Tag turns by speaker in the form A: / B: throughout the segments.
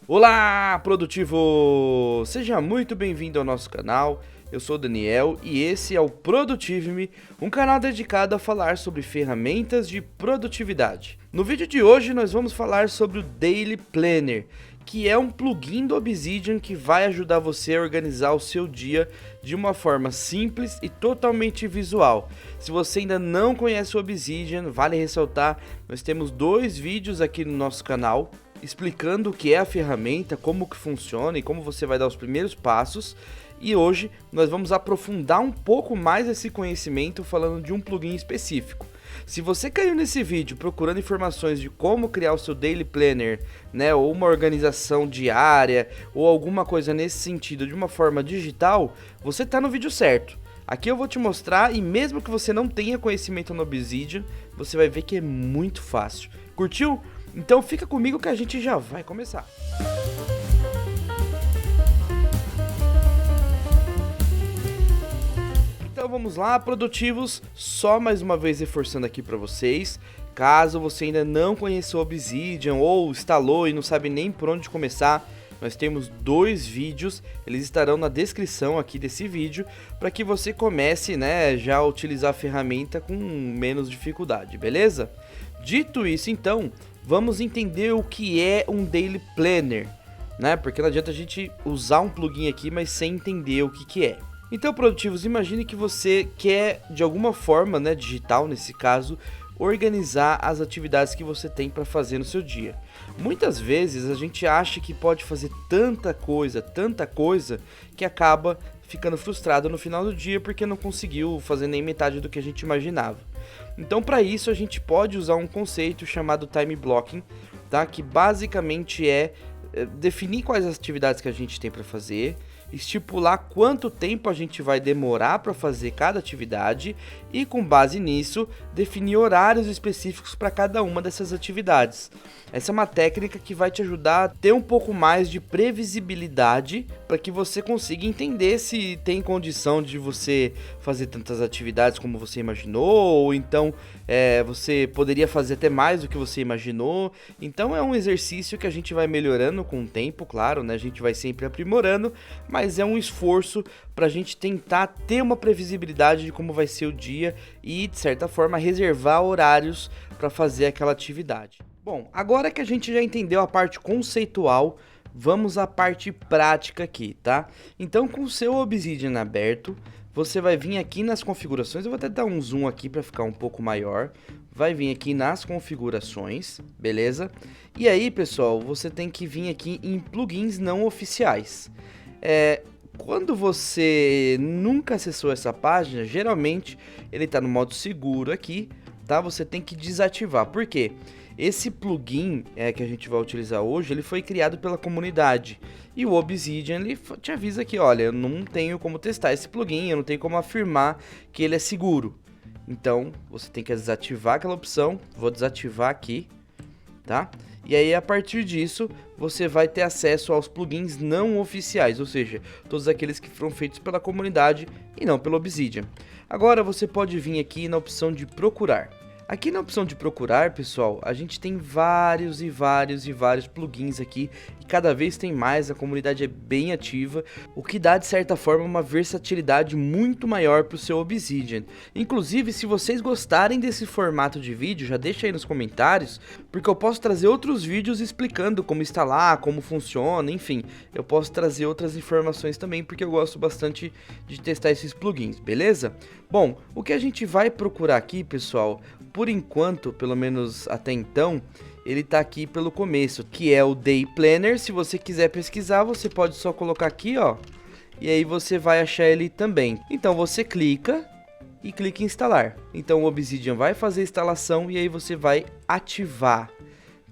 A: Olá, produtivo! Seja muito bem-vindo ao nosso canal. Eu sou o Daniel e esse é o Produtive-me, um canal dedicado a falar sobre ferramentas de produtividade. No vídeo de hoje nós vamos falar sobre o Daily Planner, que é um plugin do Obsidian que vai ajudar você a organizar o seu dia de uma forma simples e totalmente visual. Se você ainda não conhece o Obsidian, vale ressaltar, nós temos 2 vídeos aqui no nosso canal explicando o que é a ferramenta, como que funciona e como você vai dar os primeiros passos. E hoje nós vamos aprofundar um pouco mais esse conhecimento falando de um plugin específico. Se você caiu nesse vídeo procurando informações de como criar o seu Daily Planner, né, ou uma organização diária, ou alguma coisa nesse sentido de uma forma digital, você está no vídeo certo. Aqui eu vou te mostrar e mesmo que você não tenha conhecimento no Obsidian, você vai ver que é muito fácil. Curtiu? Então fica comigo que a gente já vai começar. Então vamos lá, produtivos, só mais uma vez reforçando aqui para vocês, caso você ainda não conheça o Obsidian ou instalou e não sabe nem por onde começar, nós temos 2 vídeos, eles estarão na descrição aqui desse vídeo, para que você comece, né, já a utilizar a ferramenta com menos dificuldade, beleza? Dito isso, então, vamos entender o que é um Daily Planner, né? Porque não adianta a gente usar um plugin aqui, mas sem entender o que é. Então, produtivos, imagine que você quer, de alguma forma, né, digital nesse caso, organizar as atividades que você tem para fazer no seu dia. Muitas vezes a gente acha que pode fazer tanta coisa, que acaba ficando frustrado no final do dia porque não conseguiu fazer nem metade do que a gente imaginava. Então, para isso, a gente pode usar um conceito chamado time blocking, tá? Que basicamente é definir quais as atividades que a gente tem para fazer, estipular quanto tempo a gente vai demorar para fazer cada atividade e, com base nisso, definir horários específicos para cada uma dessas atividades. Essa é uma técnica que vai te ajudar a ter um pouco mais de previsibilidade para que você consiga entender se tem condição de você fazer tantas atividades como você imaginou, ou então você poderia fazer até mais do que você imaginou. Então é um exercício que a gente vai melhorando com o tempo, claro, né? A gente vai sempre aprimorando, mas é um esforço para a gente tentar ter uma previsibilidade de como vai ser o dia e, de certa forma, reservar horários para fazer aquela atividade. Bom, agora que a gente já entendeu a parte conceitual, vamos à parte prática aqui, tá? Então, com o seu Obsidian aberto, você vai vir aqui nas configurações, eu vou até dar um zoom aqui para ficar um pouco maior. Vai vir aqui nas configurações, beleza? E aí, pessoal, você tem que vir aqui em plugins não oficiais. Quando você nunca acessou essa página, geralmente ele está no modo seguro aqui, tá? Você tem que desativar. Por quê? Esse plugin que a gente vai utilizar hoje, ele foi criado pela comunidade. E o Obsidian ele te avisa que, olha, eu não tenho como testar esse plugin, eu não tenho como afirmar que ele é seguro. Então, você tem que desativar aquela opção. Vou desativar aqui, tá? E aí, a partir disso, você vai ter acesso aos plugins não oficiais, ou seja, todos aqueles que foram feitos pela comunidade e não pelo Obsidian. Agora, você pode vir aqui na opção de procurar. Aqui na opção de procurar, pessoal, a gente tem vários plugins aqui e cada vez tem mais, a comunidade é bem ativa, o que dá de certa forma uma versatilidade muito maior para o seu Obsidian. Inclusive, se vocês gostarem desse formato de vídeo, já deixa aí nos comentários, porque eu posso trazer outros vídeos explicando como instalar, como funciona, enfim, eu posso trazer outras informações também, porque eu gosto bastante de testar esses plugins, beleza? Bom, o que a gente vai procurar aqui, pessoal, por enquanto, pelo menos até então, ele tá aqui pelo começo, que é o Day Planner. Se você quiser pesquisar, você pode só colocar aqui, ó, e aí você vai achar ele também. Então você clica e clica em instalar. Então o Obsidian vai fazer a instalação e aí você vai ativar,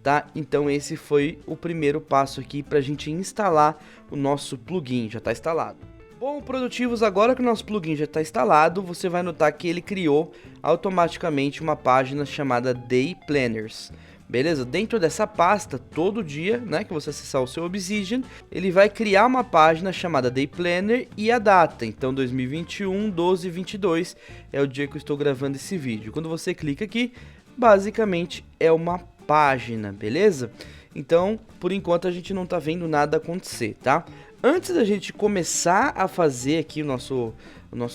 A: tá? Então esse foi o primeiro passo aqui para a gente instalar o nosso plugin, já está instalado. Bom, produtivos, agora que o nosso plugin já está instalado, você vai notar que ele criou automaticamente uma página chamada Day Planners. Beleza? Dentro dessa pasta, todo dia, né, que você acessar o seu Obsidian, ele vai criar uma página chamada Day Planner e a data. Então, 2021, 12/22 é o dia que eu estou gravando esse vídeo. Quando você clica aqui, basicamente é uma página, beleza? Então, por enquanto a gente não tá vendo nada acontecer, tá? Antes da gente começar a fazer aqui o nosso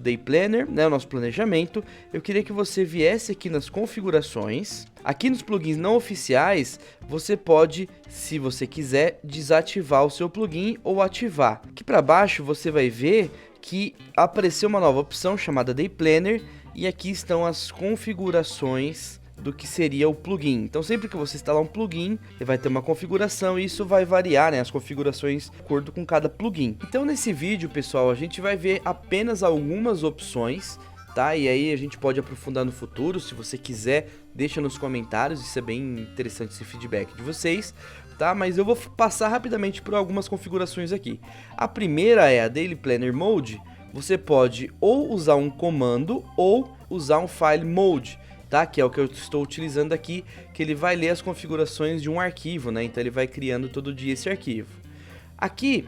A: Day Planner, né, o nosso planejamento, eu queria que você viesse aqui nas configurações. Aqui nos plugins não oficiais, você pode, se você quiser, desativar o seu plugin ou ativar. Aqui para baixo você vai ver que apareceu uma nova opção chamada Day Planner e aqui estão as configurações do que seria o plugin. Então sempre que você instalar um plugin, ele vai ter uma configuração e isso vai variar, né, as configurações de acordo com cada plugin. Então nesse vídeo, pessoal, a gente vai ver apenas algumas opções, tá? E aí a gente pode aprofundar no futuro, se você quiser, deixa nos comentários, isso é bem interessante esse feedback de vocês, tá? Mas eu vou passar rapidamente por algumas configurações aqui. A primeira é a Daily Planner Mode. Você pode ou usar um comando ou usar um File Mode, tá? Que é o que eu estou utilizando aqui, que ele vai ler as configurações de um arquivo, né? Então ele vai criando todo dia esse arquivo. Aqui,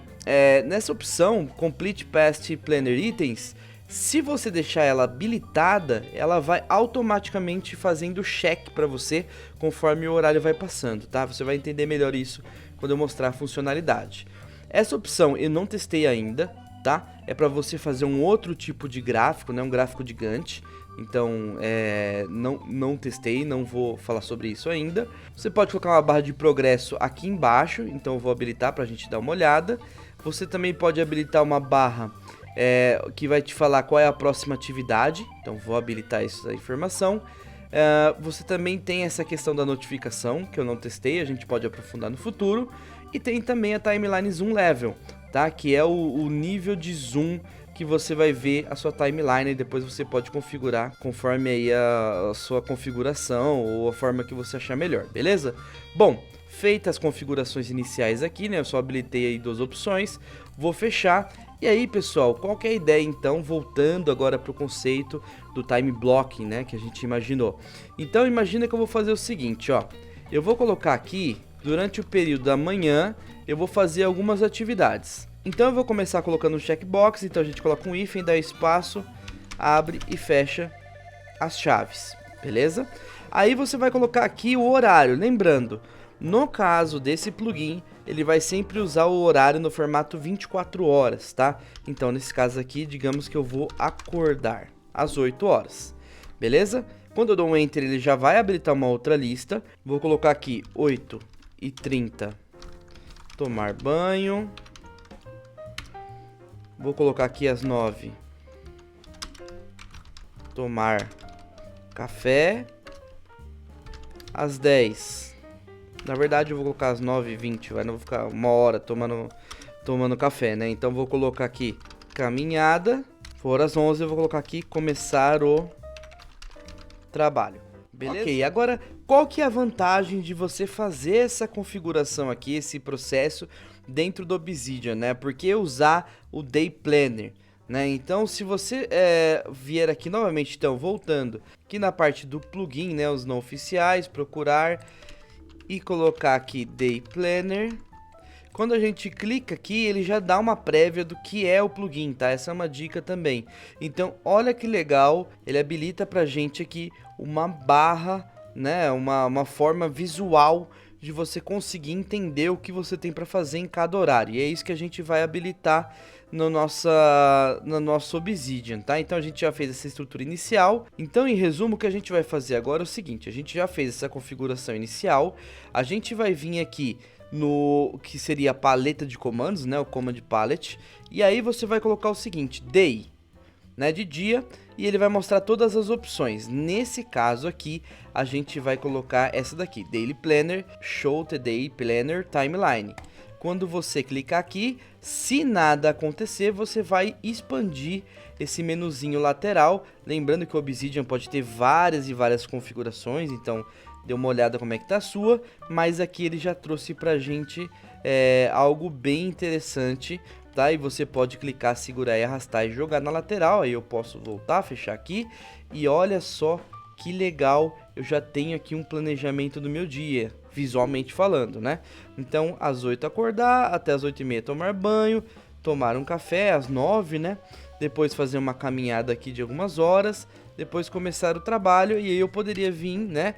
A: nessa opção Complete Past Planner Items, se você deixar ela habilitada, ela vai automaticamente fazendo check para você conforme o horário vai passando, tá? Você vai entender melhor isso quando eu mostrar a funcionalidade. Essa opção eu não testei ainda, tá? É para você fazer um outro tipo de gráfico, né? Um gráfico de Gantt. Então, não testei, não vou falar sobre isso ainda. Você pode colocar uma barra de progresso aqui embaixo, então eu vou habilitar para a gente dar uma olhada. Você também pode habilitar uma barra que vai te falar qual é a próxima atividade, então vou habilitar essa informação. Você também tem essa questão da notificação, que eu não testei, a gente pode aprofundar no futuro. E tem também a Timeline Zoom Level, tá? Que é o nível de zoom que você vai ver a sua timeline e depois você pode configurar conforme aí a sua configuração ou a forma que você achar melhor, beleza? Bom, feitas as configurações iniciais aqui, né? Eu só habilitei aí duas opções, vou fechar. E aí, pessoal, qual que é a ideia então, voltando agora para o conceito do time blocking, né? Que a gente imaginou. Então imagina que eu vou fazer o seguinte, ó. Eu vou colocar aqui, durante o período da manhã, eu vou fazer algumas atividades. Então eu vou começar colocando um checkbox, então a gente coloca um hífen, dá espaço, abre e fecha as chaves, beleza? Aí você vai colocar aqui o horário, lembrando, no caso desse plugin, ele vai sempre usar o horário no formato 24 horas, tá? Então nesse caso aqui, digamos que eu vou acordar às 8 horas, beleza? Quando eu dou um Enter, ele já vai habilitar uma outra lista, vou colocar aqui 8h30, tomar banho. Vou colocar aqui às 9, tomar café. Às 10, na verdade eu vou colocar às 9h20, não vou ficar uma hora tomando café, né? Então vou colocar aqui caminhada. For às 11 eu vou colocar aqui começar o trabalho. Beleza? Ok, agora qual que é a vantagem de você fazer essa configuração aqui, esse processo dentro do Obsidian, né? Porque usar o Day Planner, né? Então se você vier aqui novamente, então voltando aqui na parte do plugin, né? Os não oficiais, procurar e colocar aqui Day Planner. Quando a gente clica aqui, ele já dá uma prévia do que é o plugin, tá? Essa é uma dica também. Então, olha que legal, ele habilita pra gente aqui uma barra, né? Uma forma visual de você conseguir entender o que você tem para fazer em cada horário. E é isso que a gente vai habilitar no nosso Obsidian, tá? Então a gente já fez essa estrutura inicial. Então, em resumo, o que a gente vai fazer agora é o seguinte: a gente já fez essa configuração inicial, a gente vai vir aqui no que seria a paleta de comandos, né, o Command Palette, e aí você vai colocar o seguinte, Day, né, de dia, e ele vai mostrar todas as opções. Nesse caso aqui, a gente vai colocar essa daqui, Daily Planner, Show the Day Planner Timeline. Quando você clicar aqui, se nada acontecer, você vai expandir esse menuzinho lateral, lembrando que o Obsidian pode ter várias e várias configurações, então dê uma olhada como é que tá a sua, mas aqui ele já trouxe pra gente algo bem interessante, tá? E você pode clicar, segurar e arrastar e jogar na lateral, aí eu posso voltar, fechar aqui, e olha só que legal, eu já tenho aqui um planejamento do meu dia, visualmente falando, né? Então, às 8 acordar, até às 8h30 tomar banho, tomar um café, às 9, né? Depois fazer uma caminhada aqui de algumas horas, depois começar o trabalho, e aí eu poderia vir, né,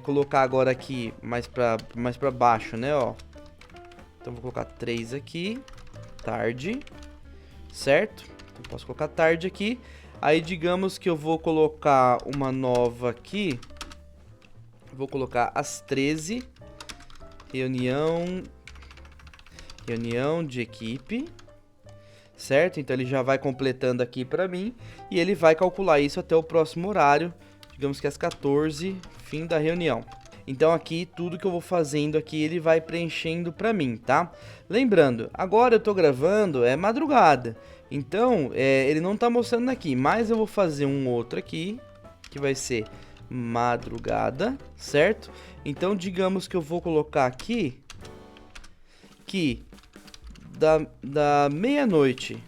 A: colocar agora aqui mais pra baixo, né, ó. Então vou colocar 3 aqui, tarde, certo? Então posso colocar tarde aqui. Aí digamos que eu vou colocar uma nova aqui. Vou colocar às 13, reunião de equipe, certo? Então ele já vai completando aqui pra mim e ele vai calcular isso até o próximo horário, digamos que às 14, fim da reunião. Então aqui, tudo que eu vou fazendo aqui, ele vai preenchendo pra mim, tá? Lembrando, agora eu tô gravando, é madrugada. Então, ele não tá mostrando aqui, mas eu vou fazer um outro aqui, que vai ser madrugada, certo? Então, digamos que eu vou colocar aqui, que da meia-noite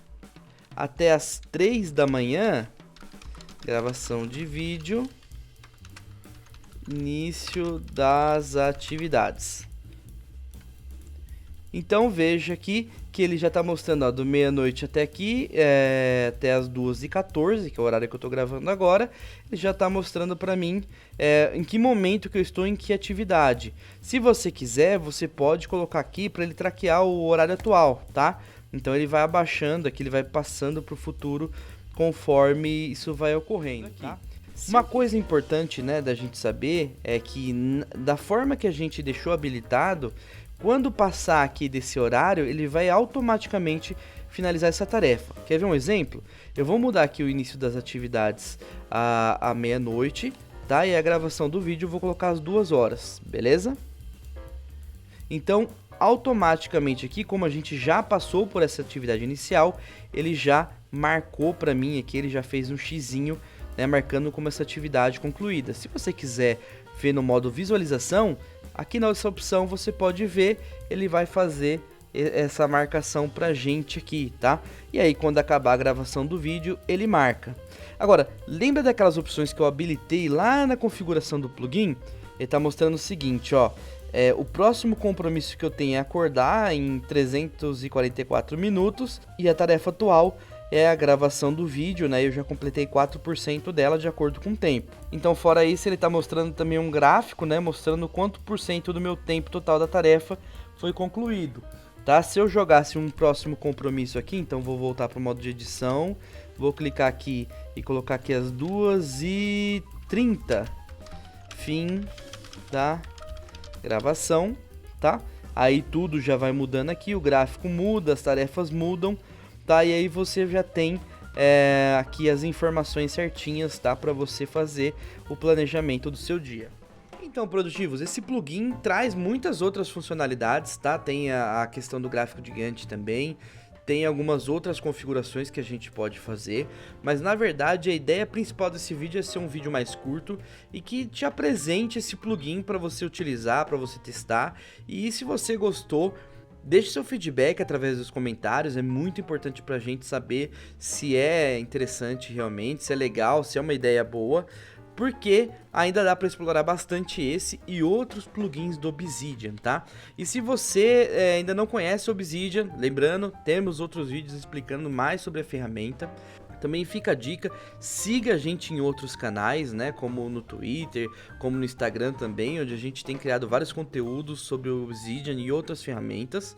A: até as 3 da manhã, gravação de vídeo, início das atividades. Então veja aqui que ele já está mostrando, ó, do meia-noite até aqui, até as 2h14, que é o horário que eu estou gravando agora. Ele já está mostrando para mim em que momento que eu estou, em que atividade. Se você quiser, você pode colocar aqui para ele traquear o horário atual, tá? Então ele vai abaixando aqui, ele vai passando para o futuro conforme isso vai ocorrendo, tá? Uma coisa importante, né, da gente saber é que da forma que a gente deixou habilitado, quando passar aqui desse horário, ele vai automaticamente finalizar essa tarefa. Quer ver um exemplo? Eu vou mudar aqui o início das atividades à meia-noite, tá? E a gravação do vídeo eu vou colocar às 2 horas, beleza? Então, automaticamente aqui, como a gente já passou por essa atividade inicial, ele já marcou para mim aqui, ele já fez um xizinho, né, marcando como essa atividade concluída. Se você quiser ver no modo visualização, aqui nessa opção você pode ver, ele vai fazer essa marcação pra gente aqui, tá? E aí quando acabar a gravação do vídeo, ele marca. Agora, lembra daquelas opções que eu habilitei lá na configuração do plugin? Ele tá mostrando o seguinte, ó. O próximo compromisso que eu tenho é acordar em 344 minutos e a tarefa atual é a gravação do vídeo, né? Eu já completei 4% dela de acordo com o tempo. Então, fora isso, ele está mostrando também um gráfico, né? Mostrando quanto por cento do meu tempo total da tarefa foi concluído, tá? Se eu jogasse um próximo compromisso aqui, então vou voltar para o modo de edição, vou clicar aqui e colocar aqui as 2h30, fim da gravação, tá? Aí tudo já vai mudando aqui, o gráfico muda, as tarefas mudam, tá? E aí você já tem aqui as informações certinhas, tá? Para você fazer o planejamento do seu dia. Então, produtivos, esse plugin traz muitas outras funcionalidades, tá? Tem a questão do gráfico gigante também, tem algumas outras configurações que a gente pode fazer, mas na verdade a ideia principal desse vídeo é ser um vídeo mais curto e que te apresente esse plugin para você utilizar, para você testar. E se você gostou, deixe seu feedback através dos comentários, é muito importante pra gente saber se é interessante realmente, se é legal, se é uma ideia boa, porque ainda dá para explorar bastante esse e outros plugins do Obsidian, tá? E se você ainda não conhece o Obsidian, lembrando, temos outros vídeos explicando mais sobre a ferramenta. Também fica a dica, siga a gente em outros canais, né, como no Twitter, como no Instagram também, onde a gente tem criado vários conteúdos sobre o Obsidian e outras ferramentas.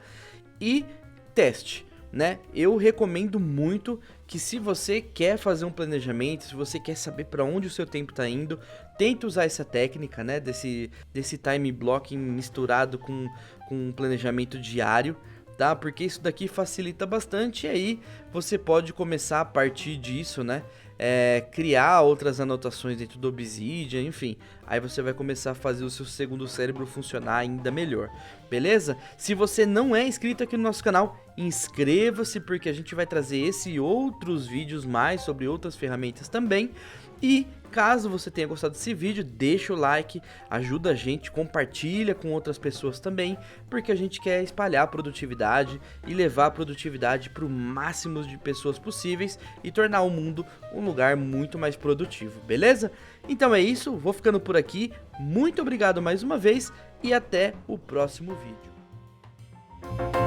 A: E teste, né? Eu recomendo muito que, se você quer fazer um planejamento, se você quer saber para onde o seu tempo está indo, tente usar essa técnica, né, desse time blocking misturado com um planejamento diário, tá? Porque isso daqui facilita bastante, e aí você pode começar a partir disso, né? Criar outras anotações dentro do Obsidian, enfim. Aí você vai começar a fazer o seu segundo cérebro funcionar ainda melhor, beleza? Se você não é inscrito aqui no nosso canal, inscreva-se, porque a gente vai trazer esse e outros vídeos mais sobre outras ferramentas também. E caso você tenha gostado desse vídeo, deixa o like, ajuda a gente, compartilha com outras pessoas também, porque a gente quer espalhar a produtividade e levar a produtividade para o máximo de pessoas possíveis e tornar o mundo um lugar muito mais produtivo, beleza? Então é isso, vou ficando por aqui, muito obrigado mais uma vez e até o próximo vídeo.